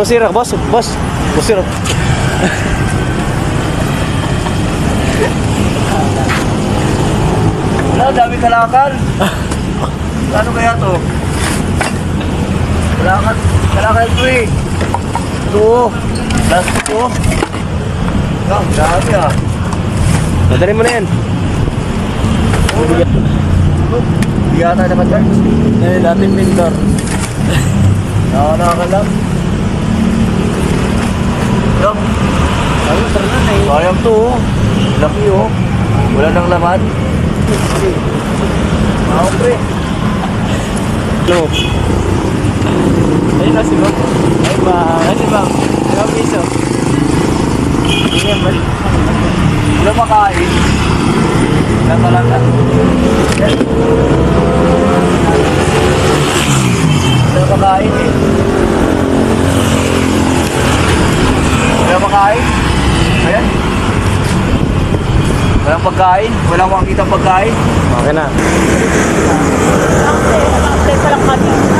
Busir, boss. Boss. Busir. Wala, dami kalakal. Ano kaya to? Kalakal to eh. Ito. Plastic to. Ang dami ah. Nadali mo na yan. Hindi yata naman dyan. Yan yung dating mentor. Nakakalam. Yup. Ayun, tara na eh. Sayang to oh. Laki oh. Wala nang laman. Pre. Hello. Ayun na si Bob. Ay ba? Ay si Bob. 5 piso. Ganyan ba? Wala makain. Wala talaga. Wala makain eh. Wala makain. Ayan. Walang pagkain. Walang makikita pagkain. Okay na. Update pa lang kami.